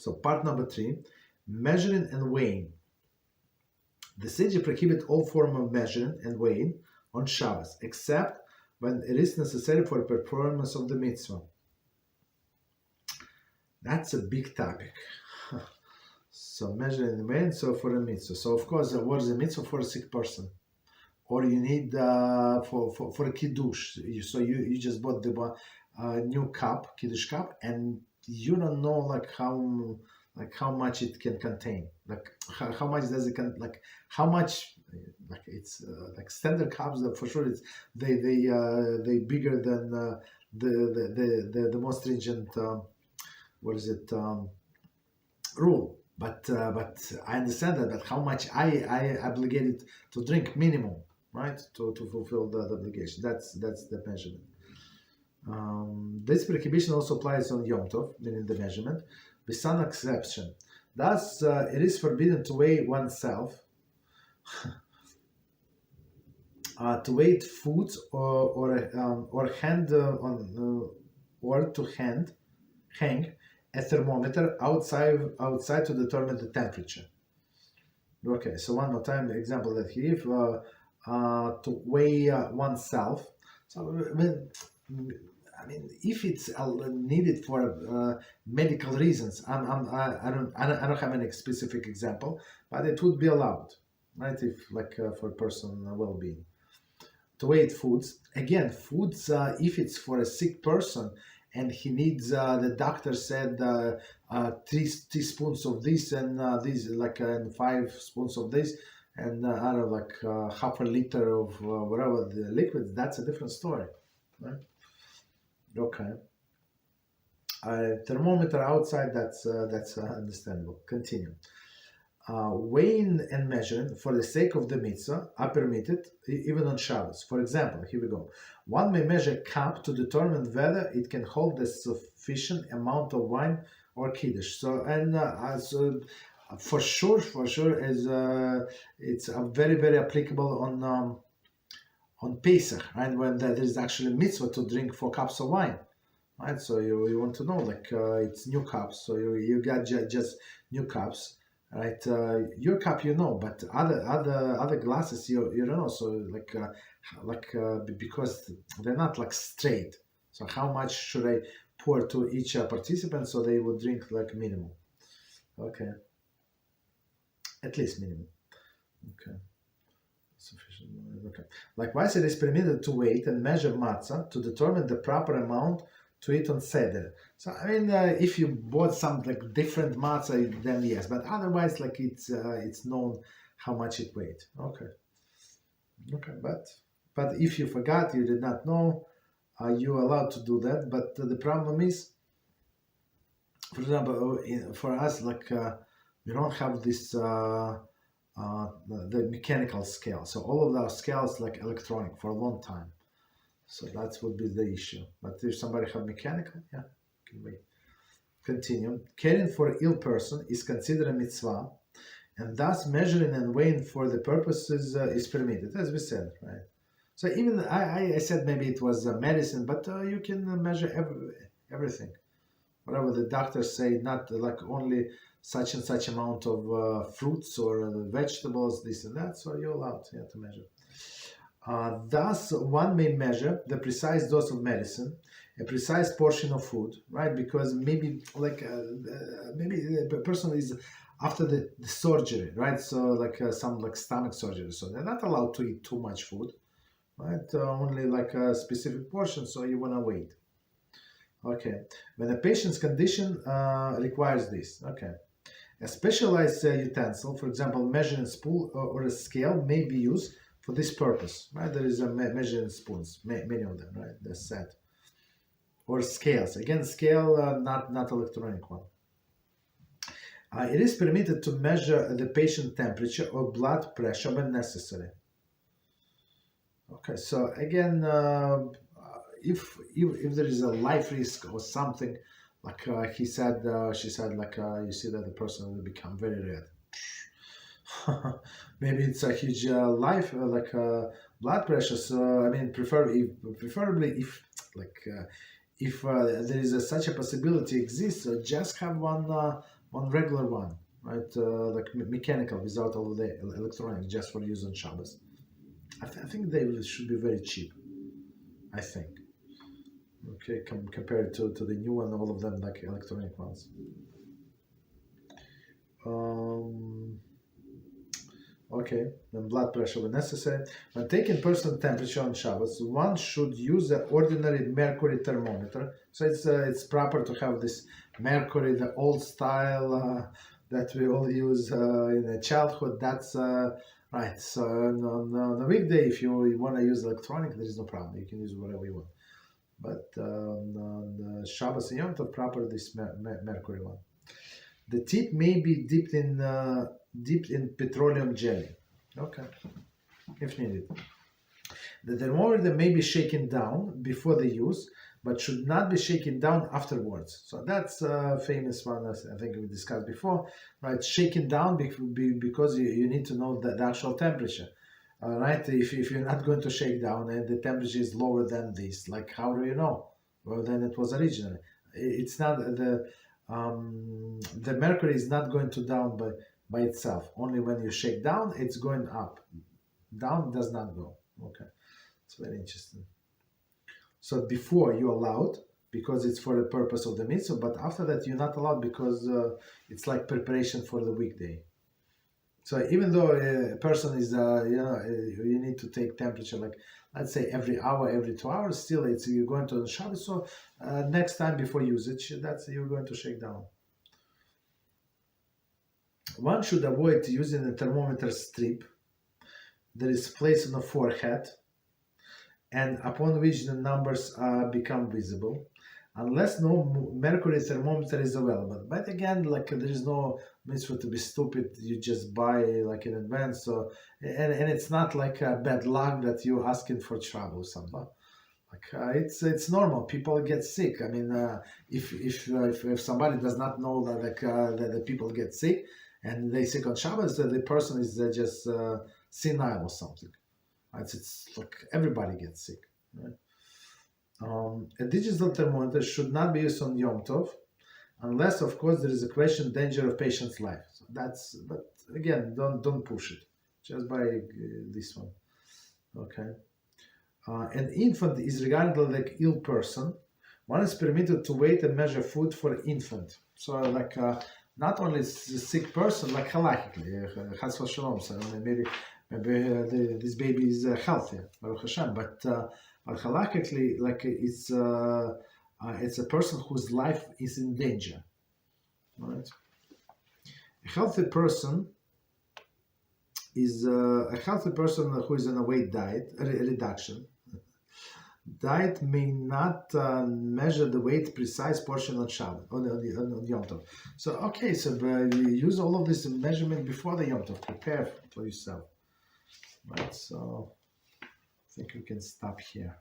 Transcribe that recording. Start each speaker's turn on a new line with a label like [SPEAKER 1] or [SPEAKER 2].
[SPEAKER 1] So part number 3, measuring and weighing. The sage prohibit all form of measuring and weighing on Shabbos, except when it is necessary for performance of the mitzvah. That's a big topic. So measuring and weighing, so for a mitzvah. So of course, what is a mitzvah for a sick person? Or you need for a kiddush. So you just bought the new cup, kiddush cup, and you don't know how much it can contain. How much does it how much it's like standard cups that for sure they bigger than the most stringent rule. But I understand that how much I obligated to drink minimum, right, to fulfill the obligation. That's the measurement. This prohibition also applies on Yom Tov, meaning the measurement, with some exception. Thus, it is forbidden to weigh oneself, to weigh foods or hand or to hang a thermometer outside to determine the temperature. Okay, so one more time, the example that he gave, to weigh oneself. So I mean, if it's needed for medical reasons, I don't have any specific example, but it would be allowed, right? If for personal well-being, to weigh foods. Again, foods if it's for a sick person and he needs, the doctor said 3 teaspoons of this and this, and 5 spoons of this, and I don't know, half a liter of whatever the liquids. That's a different story, right? Okay. Thermometer outside, that's understandable. Continue. Weighing and measuring for the sake of the mitzvah are permitted even on Shabbos. For example, here we go. One may measure cup to determine whether it can hold a sufficient amount of wine or kiddush. So, and for sure, is it's very, very applicable on Pesach, right? When there is actually a mitzvah to drink 4 cups of wine, right? So you want to know, it's new cups. So you got just new cups, right? Your cup, but other glasses you don't know. So because they're not straight. So how much should I pour to each participant so they would drink minimum? Okay, at least minimum. Okay. Sufficient. Okay. Likewise, it is permitted to weight and measure matzah to determine the proper amount to eat on Seder. So I mean, if you bought some different matzah, then yes. But otherwise, it's known how much it weighs. Okay. Okay. But if you forgot, you did not know, you're allowed to do that. But the problem is, for example, for us, we don't have this. The mechanical scale. So all of our scales electronic for a long time. So that would be the issue. But if somebody have mechanical, yeah, can wait. Continue. Caring for ill person is considered a mitzvah, and thus measuring and weighing for the purposes is permitted, as we said, right? So even I said maybe it was medicine, but you can measure everything. Whatever the doctors say, not only such and such amount of fruits or vegetables, this and that, so you're allowed to measure. Thus, one may measure the precise dose of medicine, a precise portion of food, right? Because maybe maybe the person is after the surgery, right? So some stomach surgery, so they're not allowed to eat too much food, right? Only a specific portion, so you want to wait. Okay, when a patient's condition requires this, okay. A specialized utensil, for example, measuring spoon or a scale, may be used for this purpose, right? There is a measuring spoons, many of them, right? They're set. Or scales. Again, scale, not electronic one. It is permitted to measure the patient temperature or blood pressure when necessary. Okay, so again, if there is a life risk or something, she said, you see that the person will become very red. Maybe it's a huge life, blood pressure. So I mean, preferably if there is such a possibility exists, just have one on regular one, right? Like mechanical, without all the electronic, just for use on Shabbos. I think they should be very cheap. I think. Okay, compared to the new one, all of them like electronic ones. Okay, then blood pressure when necessary. When taking personal temperature on Shabbos, one should use an ordinary mercury thermometer. So it's proper to have this mercury, the old style that we all use in the childhood. That's right. So on the weekday, if you want to use electronic, there is no problem. You can use whatever you want. But on Shabbos and Yom Tov, proper this mercury one. The tip may be dipped in petroleum jelly. Okay, if needed. The thermometer may be shaken down before the use, but should not be shaken down afterwards. So that's a famous one, as I think we discussed before, right? Shaken down because you need to know the actual temperature. Right? If you're not going to shake down and the temperature is lower than this, like how do you know? Well, then it was originally. It's not the mercury is not going to down by itself. Only when you shake down, it's going up. Down does not go. Okay, it's very interesting. So before you're allowed because it's for the purpose of the mitzvah, but after that you're not allowed because it's like preparation for the weekday. So even though a person is, you need to take temperature, like let's say every hour, every 2 hours, still you're going to the Shabbos. So next time before usage, that's you're going to shake down. One should avoid using a thermometer strip that is placed on the forehead and upon which the numbers become visible, unless no mercury thermometer is available. But again, like there is no mitzvah to be stupid. You just buy like in advance. So and it's not like a bad luck that you're asking for trouble or something. Like it's normal. People get sick. I mean, if somebody does not know that that people get sick and they sick on Shabbos, the person is just senile or something. Right? It's like everybody gets sick. Right? A digital thermometer should not be used on Yom Tov, unless, of course, there is a question danger of patient's life. So but again, don't push it. Just buy this one. Okay. An infant is regarded like ill person. One is permitted to wait and measure food for infant. So like not only a sick person, like halachically, Chas v'Shalom. So maybe this baby is healthy, Baruch HaShem, but halachically, like it's a person whose life is in danger, right? A healthy person is a healthy person who is on a weight diet reduction. Diet may not measure the weight precise portion on Shabbat on Yom Tov. So okay, so you use all of this measurement before the Yom Tov. Prepare for yourself. Right, so I think we can stop here.